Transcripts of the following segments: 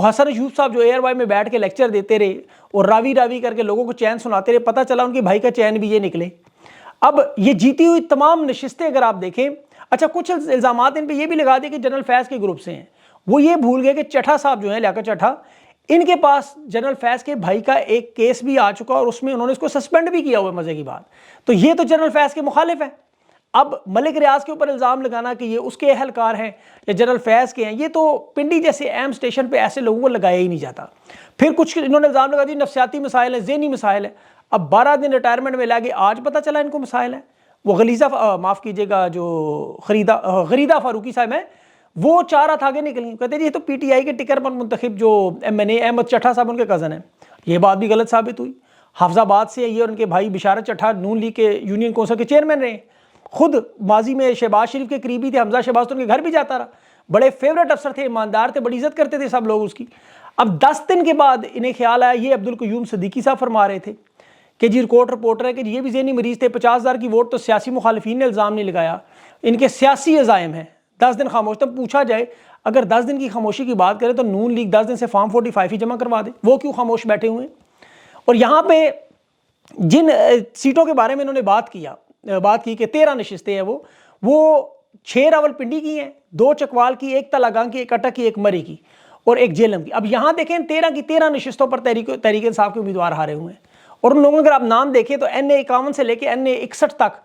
وہ حسن ایوب صاحب جو ARY میں بیٹھ کے لیکچر دیتے رہے اور راوی راوی کر کے لوگوں کو چین سناتے رہے، پتہ چلا ان کے بھائی کا چین بھی یہ نکلے۔ اب یہ جیتی ہوئی تمام نشستیں اگر آپ دیکھیں، اچھا کچھ الزامات ان پہ یہ بھی لگا دے کہ جنرل فیض کے گروپ سے ہیں، وہ یہ بھول گئے کہ چٹھا صاحب جو ہیں، لیاقت چٹھا، ان کے پاس جنرل فیض کے بھائی کا ایک کیس بھی آ چکا اور اس میں انہوں نے اس کو سسپینڈ بھی کیا ہوا ہے، مزے کی بات۔ تو یہ تو جنرل فیض کے مخالف ہے۔ اب ملک ریاض کے اوپر الزام لگانا کہ یہ اس کے اہلکار ہیں یا جنرل فیض کے ہیں، یہ تو پنڈی جیسے اہم اسٹیشن پہ ایسے لوگوں کو لگایا ہی نہیں جاتا۔ پھر کچھ انہوں نے الزام لگا دی نفسیاتی مسائل ہیں، ذہنی مسائل ہیں۔ اب 12 دن ریٹائرمنٹ میں لگے، آج پتہ چلا ان کو مسائل ہیں۔ وہ غلیظہ معاف کیجیے گا جو غریدہ فاروقی صاحب ہیں، وہ 4 ہاتھ آگے نکلی، کہتے جی یہ تو PTI کے ٹکر پر منتخب جو MNA احمد چٹھا صاحب ان کے کزن ہیں۔ یہ بات بھی غلط ثابت ہوئی۔ حافظ آباد سے یہ اور ان کے بھائی بشارت چٹھا نون لیگ کے یونین کونسل کے چیئرمین رہے، خود ماضی میں شہباز شریف کے قریبی تھے، حمزہ شہباز تو ان کے گھر بھی جاتا رہا، بڑے فیورٹ افسر تھے، ایماندار تھے، بڑی عزت کرتے تھے سب لوگ اس کی۔ اب 10 دن کے بعد انہیں خیال آیا، یہ عبدالقیوم صدیقی صاحب فرما رہے تھے کہ جی رپورٹر ہے کہ یہ بھی ذہنی مریض تھے، 50,000 کی ووٹ تو سیاسی مخالفین نے الزام نہیں لگایا، ان کے سیاسی عزائم ہیں۔ 10 دن خاموش، تب پوچھا جائے اگر 10 دن کی خاموشی کی بات کریں تو نون لیگ 10 دن سے فارم 45 ہی جمع کروا دے، وہ کیوں خاموش بیٹھے ہوئے ہیں؟ اور یہاں پہ جن سیٹوں کے بارے میں انہوں نے بات کی کہ 13 نشستیں ہیں، وہ 6 راولپنڈی کی ہیں، 2 چکوال کی، 1 تلاگان کی، 1 اٹک کی، 1 مری کی اور 1 جہلم کی۔ اب یہاں دیکھیں 13 کی 13 نشستوں پر تحریک انصاف کے امیدوار ہارے ہوئے ہیں، اور ان لوگوں اگر آپ نام دیکھیں تو NA 51 سے لے کے NA 61 تک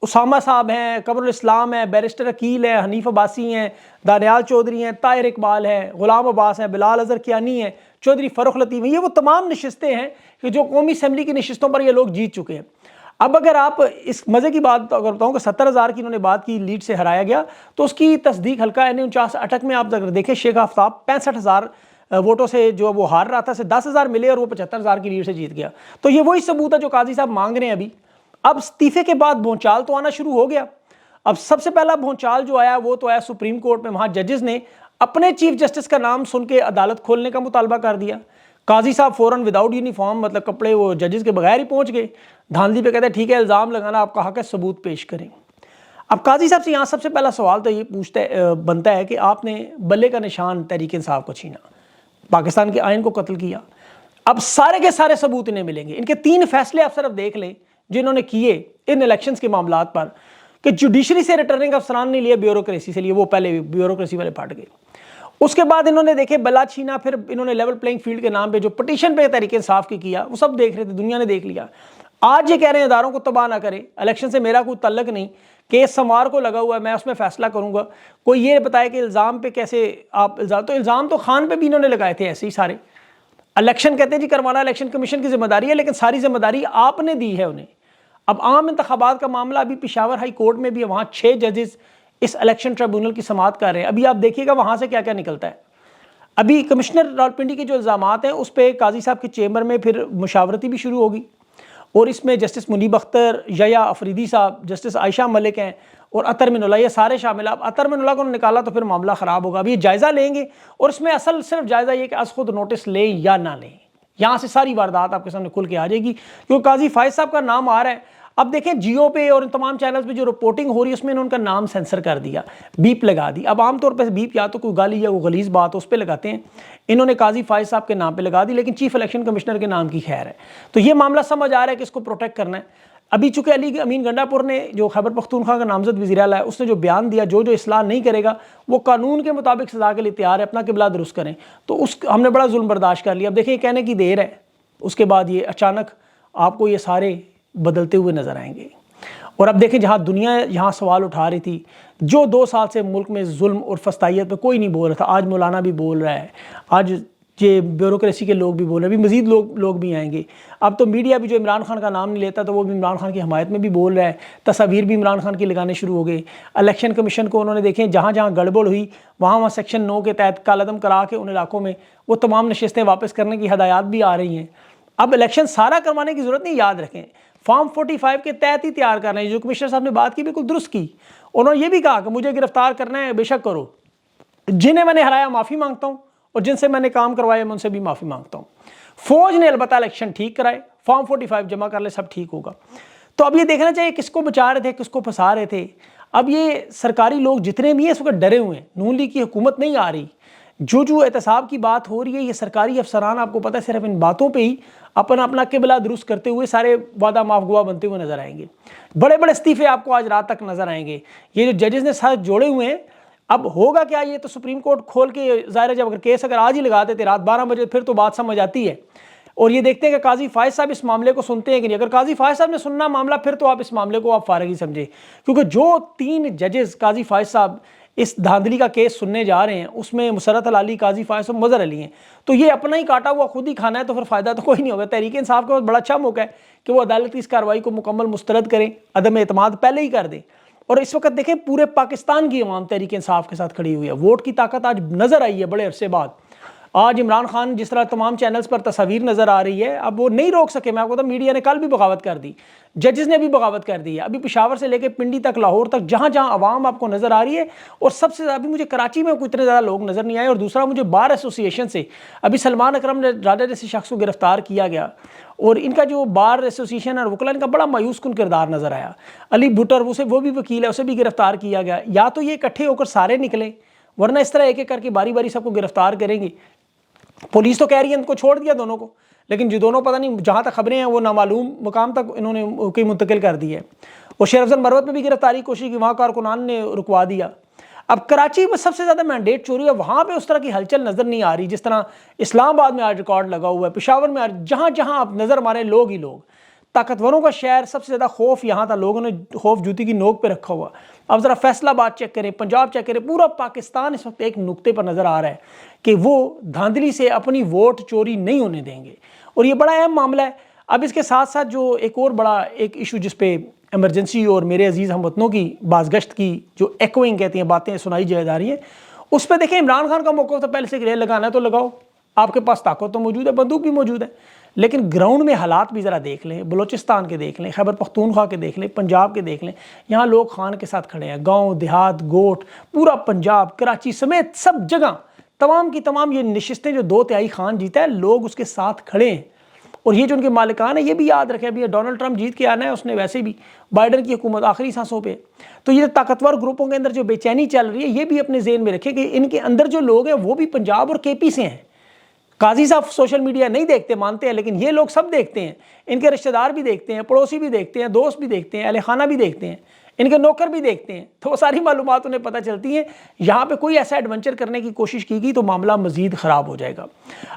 اسامہ صاحب ہیں، قمر الاسلام ہیں، بیرسٹر عقیل ہیں، حنیف عباسی ہیں، دانیال چودھری ہیں، طاہر اقبال ہیں، غلام عباس ہیں، بلال اظہر کیانی ہیں، چودھری فروخ لطیف ہیں۔ یہ وہ تمام نشستیں ہیں کہ جو قومی اسمبلی کی نشستوں پر یہ لوگ جیت چکے ہیں۔ اب اگر آپ اس مزے کی بات اگر بتاؤں کہ 70,000 کی انہوں نے بات کی، لیڈ سے ہرایا گیا، تو اس کی تصدیق حلقہ NA 49 اٹک میں آپ اگر دیکھیں شیخ آفتاب 65,000 ووٹوں سے جو وہ ہار رہا تھا، سے 10,000 ملے اور وہ 75,000 کی لیڈ سے جیت گیا۔ تو یہ وہی ثبوت ہے جو قاضی صاحب مانگ رہے ہیں ابھی۔ اب استعفے کے بعد بھونچال تو آنا شروع ہو گیا۔ اب سب سے پہلا بھونچال جو آیا وہ تو آیا سپریم کورٹ میں، وہاں ججز نے اپنے چیف جسٹس کا نام سن کے عدالت کھولنے کا مطالبہ کر دیا۔ قاضی صاحب فوراً وداؤٹ یونیفارم، مطلب کپڑے، وہ ججز کے بغیر ہی پہنچ گئے، دھاندلی پہ کہتے ہیں ٹھیک ہے الزام لگانا آپ کا حق ہے، ثبوت پیش کریں۔ اب قاضی صاحب سے یہاں سب سے پہلا سوال تو یہ بنتا ہے کہ آپ نے بلے کا نشان تحریک انصاف کو چھینا، پاکستان کے آئین کو قتل کیا۔ اب سارے کے سارے ثبوت انہیں ملیں گے۔ ان کے 3 فیصلے آپ صرف دیکھ لیں جو انہوں نے کیے ان الیکشنز کے معاملات پر، کہ جوڈیشری سے ریٹرننگ افسران نے لیے، بیوروکریسی سے لیے، وہ پہلے بیوروکریسی والے پھٹ گئے۔ اس کے بعد انہوں نے دیکھے بلا چھینا، پھر انہوں نے لیول پلینگ فیلڈ کے نام پہ جو پٹیشن پہ تحریک انصاف کی کیا، وہ سب دیکھ رہے تھے، دنیا نے دیکھ لیا۔ آج یہ کہہ رہے ہیں اداروں کو تباہ نہ کرے، الیکشن سے میرا کوئی تعلق نہیں، کیس سمار کو لگا ہوا ہے، میں اس میں فیصلہ کروں گا۔ کوئی یہ بتائے کہ الزام پہ کیسے آپ الزام تو خان پہ بھی انہوں نے لگائے تھے ایسے ہی سارے۔ الیکشن کہتے ہیں جی کروانا الیکشن کمیشن کی ذمہ داری ہے، لیکن ساری ذمہ داری آپ نے دی ہے انہیں۔ اب عام انتخابات کا معاملہ ابھی پشاور ہائی کورٹ میں بھی ہے، وہاں 6 ججز اس الیکشن ٹریبونل کی سماعت کر رہے ہیں۔ ابھی آپ دیکھیے گا وہاں سے کیا کیا نکلتا ہے۔ ابھی کمشنر راولپنڈی کے جو الزامات ہیں اس پہ قاضی صاحب کے چیمبر میں پھر مشاورتی بھی شروع ہوگی، اور اس میں جسٹس منیب اختر، یا افریدی صاحب، جسٹس عائشہ ملک ہیں اور عطر من اللہ، یہ سارے شامل ہیں۔ اب عطر من اللہ کو نکالا تو پھر معاملہ خراب ہوگا۔ اب یہ جائزہ لیں گے، اور اس میں اصل صرف جائزہ یہ کہ از خود نوٹس لیں یا نہ لیں، یہاں سے ساری واردات آپ کے سامنے کھل کے آ جائے گی، کیونکہ قاضی فائز صاحب کا نام آ رہا ہے۔ اب دیکھیں جیو پہ اور ان تمام چینلز پہ جو رپورٹنگ ہو رہی ہے اس میں ان کا نام سینسر کر دیا، بیپ لگا دی۔ اب عام طور پہ بیپ یا تو کوئی گالی یا کوئی غلیظ بات اس پہ لگاتے ہیں، انہوں نے قاضی فائز صاحب کے نام پہ لگا دی، لیکن چیف الیکشن کمشنر کے نام کی خیر ہے۔ تو یہ معاملہ سمجھ آ رہا ہے کہ اس کو پروٹیکٹ کرنا ہے۔ ابھی چونکہ علی امین گنڈا پور نے جو خیبر پختونخوا کا نامزد وزیر اعلیٰ ہے، اس نے جو بیان دیا جو اصلاح نہیں کرے گا وہ قانون کے مطابق سزا کے لیے تیار ہے، اپنا قبلہ درست کریں، تو ہم نے بڑا ظلم برداشت کر لیا۔ اب دیکھیں کہنے کی دیر ہے، اس کے بعد یہ اچانک آپ کو یہ سارے بدلتے ہوئے نظر آئیں گے۔ اور اب دیکھیں جہاں دنیا یہاں سوال اٹھا رہی تھی، جو 2 سال سے ملک میں ظلم اور فسطائیت پہ کوئی نہیں بول رہا تھا، آج مولانا بھی بول رہا ہے، آج یہ بیوروکریسی کے لوگ بھی بول رہے ہیں، ابھی مزید لوگ بھی آئیں گے۔ اب تو میڈیا بھی جو عمران خان کا نام نہیں لیتا تو وہ بھی عمران خان کی حمایت میں بھی بول رہا ہے، تصاویر بھی عمران خان کی لگانے شروع ہو گئے۔ الیکشن کمیشن کو انہوں نے دیکھیں جہاں جہاں گڑبڑ ہوئی وہاں سیکشن 9 کے تحت کالعدم کرا کے ان علاقوں میں وہ تمام نشستیں واپس کرنے کی ہدایات بھی آ رہی ہیں۔ اب الیکشن سارا کروانے کی ضرورت نہیں، یاد رکھیں فارم 45 کے تحت ہی تیار کرنا ہے۔ جو کمشنر صاحب نے بات کی بالکل درست کی، انہوں نے یہ بھی کہا کہ مجھے گرفتار کرنا ہے بے شک کرو، جنہیں میں نے ہرایا معافی مانگتا ہوں، اور جن سے میں نے کام کروایا میں ان سے بھی معافی مانگتا ہوں۔ فوج نے البتہ الیکشن ٹھیک کرائے، فارم 45 جمع کر لے، سب ٹھیک ہوگا۔ تو اب یہ دیکھنا چاہیے کس کو بچا رہے تھے، کس کو پھنسا رہے تھے۔ اب یہ سرکاری لوگ جتنے بھی ہیں اس وقت ڈرے ہوئے ہیں، نون لیگ کی حکومت نہیں آ رہی، جو احتساب کی بات ہو رہی ہے، یہ سرکاری افسران آپ کو پتہ ہے صرف ان باتوں پہ ہی اپنا قبلہ درست کرتے ہوئے سارے وعدہ معاف گواہ بنتے ہوئے نظر آئیں گے. بڑے بڑے استعفے آپ کو آج رات تک نظر آئیں گے. یہ جو ججز نے ساتھ جوڑے ہوئے ہیں، اب ہوگا کیا؟ یہ تو سپریم کورٹ کھول کے ظاہر ہے، جب اگر کیس اگر آج ہی لگا دیتے رات 12 بجے پھر تو بات سمجھ آتی ہے. اور یہ دیکھتے ہیں کہ قاضی فائز صاحب اس معاملے کو سنتے ہیں کہ نہیں. اگر قاضی فائز صاحب نے سننا معاملہ پھر تو آپ اس معاملے کو آپ فارغ ہی سمجھے، کیونکہ جو 3 ججز قاضی فائز صاحب اس دھاندلی کا کیس سننے جا رہے ہیں، اس میں مسرت العلی، قاضی فائز صاحب، مظہر علی ہیں. تو یہ اپنا ہی کاٹا ہوا خود ہی کھانا ہے، تو پھر فائدہ تو کوئی نہیں ہوگا. تحریک انصاف کے پاس بڑا اچھا موقع ہے کہ وہ عدالت کی اس کارروائی کو مکمل مسترد کریں، عدم اعتماد پہلے ہی کر دیں. اور اس وقت دیکھیں پورے پاکستان کی عوام تحریک انصاف کے ساتھ کھڑی ہوئی ہے. ووٹ کی طاقت آج نظر آئی ہے بڑے عرصے بعد. آج عمران خان جس طرح تمام چینلز پر تصاویر نظر آ رہی ہے، اب وہ نہیں روک سکے. میں آپ کو بتا میڈیا نے کل بھی بغاوت کر دی، ججز نے بھی بغاوت کر دی ہے. ابھی پشاور سے لے کے پنڈی تک، لاہور تک، جہاں جہاں عوام آپ کو نظر آ رہی ہے. اور سب سے زیادہ ابھی مجھے کراچی میں کوئی اتنے زیادہ لوگ نظر نہیں آئے. اور دوسرا مجھے بار ایسوسی ایشن سے ابھی سلمان اکرم نے راجہ جیسے شخص کو گرفتار کیا گیا، اور ان کا جو بار ایسوسی ایشن اور وکلا، ان کا بڑا مایوس کن کردار نظر آیا. علی بھٹر وہ بھی وکیل ہے، اسے بھی گرفتار کیا گیا. یا تو یہ اکٹھے ہو کر سارے نکلیں، ورنہ اس طرح ایک ایک کر کے باری باری سب کو گرفتار کریں گے. پولیس تو کہہ رہی ہے ان کو چھوڑ دیا دونوں کو، لیکن جو دونوں پتہ نہیں جہاں تک خبریں ہیں وہ نامعلوم مقام تک انہوں نے منتقل کر دی ہے. اور شیر افضل مروت پہ بھی گرفتاری کی کوشش کی، وہاں کارکنان نے رکوا دیا. اب کراچی میں سب سے زیادہ مینڈیٹ چوری ہے، وہاں پہ اس طرح کی ہلچل نظر نہیں آ رہی جس طرح اسلام آباد میں آج ریکارڈ لگا ہوا ہے، پشاور میں آج جہاں جہاں آپ نظر مارے لوگ ہی لوگ. طاقتوروں کا شہر، سب سے زیادہ خوف یہاں تھا، لوگوں نے خوف جوتی کی نوک پہ رکھا ہوا. اب ذرا فیصل آباد چیک کریں، پنجاب چیک کریں، پورا پاکستان اس وقت ایک نقطے پر نظر آ رہا ہے کہ وہ دھاندلی سے اپنی ووٹ چوری نہیں ہونے دیں گے. اور یہ بڑا اہم معاملہ ہے. اب اس کے ساتھ ساتھ جو ایک اور بڑا ایک ایشو جس پہ ایمرجنسی اور میرے عزیز ہم وطنوں کی بازگشت کی جو ایکوئنگ کہتی ہیں باتیں سنائی جا رہی ہیں، اس پہ دیکھیں عمران خان کا موقع تو پہلے سے ریل لگانا ہے تو لگاؤ، آپ کے پاس طاقت تو موجود ہے، بندوق بھی موجود ہے. لیکن گراؤنڈ میں حالات بھی ذرا دیکھ لیں، بلوچستان کے دیکھ لیں، خیبر پختونخوا کے دیکھ لیں، پنجاب کے دیکھ لیں. یہاں لوگ خان کے ساتھ کھڑے ہیں، گاؤں دیہات گوٹ، پورا پنجاب، کراچی سمیت سب جگہ تمام کی تمام یہ نشستیں جو 2/3 خان جیتا ہے، لوگ اس کے ساتھ کھڑے ہیں. اور یہ جو ان کے مالکان ہیں یہ بھی یاد رکھیں، ابھی ڈونلڈ ٹرمپ جیت کے آنا ہے، اس نے ویسے بھی بائیڈن کی حکومت آخری سانسوں پہ. تو یہ طاقتور گروپوں کے اندر جو بے چینی چل رہی ہے، یہ بھی اپنے ذہن میں رکھیں کہ ان کے اندر جو لوگ ہیں وہ بھی پنجاب اور کے پی سے ہیں. قاضی صاحب سوشل میڈیا نہیں دیکھتے، مانتے ہیں، لیکن یہ لوگ سب دیکھتے ہیں. ان کے رشتہ دار بھی دیکھتے ہیں، پڑوسی بھی دیکھتے ہیں، دوست بھی دیکھتے ہیں، اہل خانہ بھی دیکھتے ہیں، ان کے نوکر بھی دیکھتے ہیں. تو وہ ساری معلومات انہیں پتہ چلتی ہیں. یہاں پہ کوئی ایسا ایڈونچر کرنے کی کوشش کی گئی تو معاملہ مزید خراب ہو جائے گا.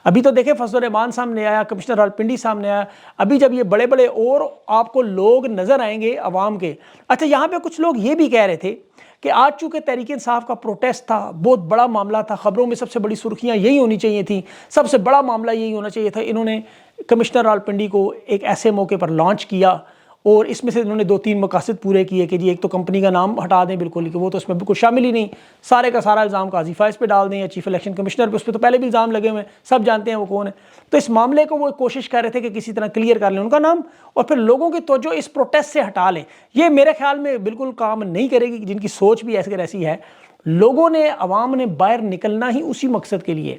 ابھی تو دیکھیں فضل الرحمان سامنے آیا، کمشنر راولپنڈی سامنے آیا. ابھی جب یہ بڑے بڑے اور آپ کو لوگ نظر آئیں گے عوام کے. اچھا یہاں پہ کچھ لوگ یہ بھی کہہ رہے تھے کہ آج چونکہ تحریک انصاف کا پروٹیسٹ تھا، بہت بڑا معاملہ تھا، خبروں میں سب سے بڑی سرخیاں یہی ہونی چاہیے تھیں، سب سے بڑا معاملہ یہی ہونا چاہیے تھا. انہوں نے کمشنر راولپنڈی کو ایک ایسے موقع پر لانچ کیا اور اس میں سے انہوں نے 2-3 مقاصد پورے کیے کہ جی ایک تو کمپنی کا نام ہٹا دیں بالکل، کہ وہ تو اس میں بالکل شامل ہی نہیں، سارے کا سارا الزام قاضی فائز پہ ڈال دیں یا چیف الیکشن کمشنر پہ. اس پہ تو پہلے بھی الزام لگے ہوئے ہیں، سب جانتے ہیں وہ کون ہے. تو اس معاملے کو وہ کوشش کر رہے تھے کہ کسی طرح کلیئر کر لیں ان کا نام اور پھر لوگوں کی توجہ اس پروٹیسٹ سے ہٹا لیں. یہ میرے خیال میں بالکل کام نہیں کرے گی، جن کی سوچ بھی ایسی ہے. لوگوں نے، عوام نے باہر نکلنا ہی اسی مقصد کے لیے.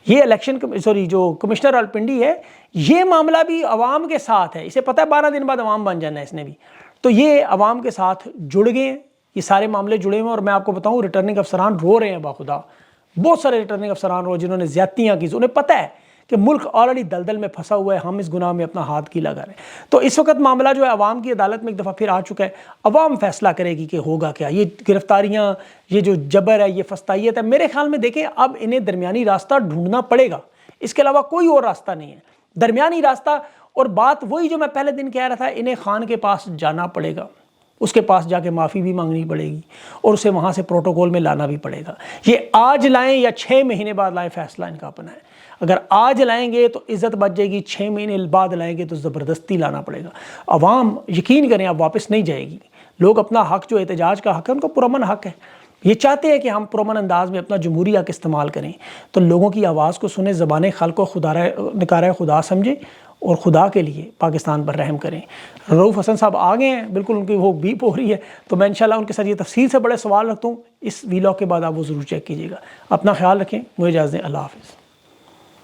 یہ جو کمشنر راولپنڈی ہے، یہ معاملہ بھی عوام کے ساتھ ہے. اسے پتہ ہے 12 دن بعد عوام بن جانا ہے اس نے بھی. تو یہ عوام کے ساتھ جڑ گئے ہیں، یہ سارے معاملے جڑے ہوئے ہیں. اور میں آپ کو بتاؤں ریٹرننگ افسران رو رہے ہیں باخدا، بہت سارے ریٹرننگ افسران رو جنہوں نے زیادتیاں کی، انہیں پتہ ہے کہ ملک آلریڈی دلدل میں پھنسا ہوا ہے، ہم اس گناہ میں اپنا ہاتھ کیلا کر رہے ہیں. تو اس وقت معاملہ جو ہے عوام کی عدالت میں ایک دفعہ پھر آ چکا ہے. عوام فیصلہ کرے گی کہ ہوگا کیا. یہ گرفتاریاں، یہ جو جبر ہے، یہ فسطائیت ہے، میرے خیال میں دیکھیں اب انہیں درمیانی راستہ ڈھونڈنا پڑے گا. اس کے علاوہ کوئی اور راستہ نہیں ہے، درمیانی راستہ. اور بات وہی جو میں پہلے دن کہہ رہا تھا، انہیں خان کے پاس جانا پڑے گا، اس کے پاس جا کے معافی بھی مانگنی پڑے گی اور اسے وہاں سے پروٹوکول میں لانا بھی پڑے گا. یہ آج لائیں یا 6 مہینے بعد لائیں، فیصلہ ان کا اپنا ہے. اگر آج لائیں گے تو عزت بچ جائے گی، 6 مہینے بعد لائیں گے تو زبردستی لانا پڑے گا. عوام یقین کریں اب واپس نہیں جائے گی. لوگ اپنا حق، جو احتجاج کا حق ہے، ان کو پرامن حق ہے. یہ چاہتے ہیں کہ ہم پرامن انداز میں اپنا جمہوری حق استعمال کریں. تو لوگوں کی آواز کو سنیں، زبان خلق کو نکارہ خدا سمجھیں اور خدا کے لیے پاکستان پر رحم کریں. رؤوف حسن صاحب آ گئے ہیں، بالکل ان کی وہ بیپ ہو رہی ہے، تو میں انشاءاللہ ان کے ساتھ یہ تفصیل سے بڑے سوال رکھتا ہوں. اس ویلاگ کے بعد آپ وہ ضرور چیک کیجیے گا. اپنا خیال رکھیں، مجھے اجازت دیں. اللہ حافظ.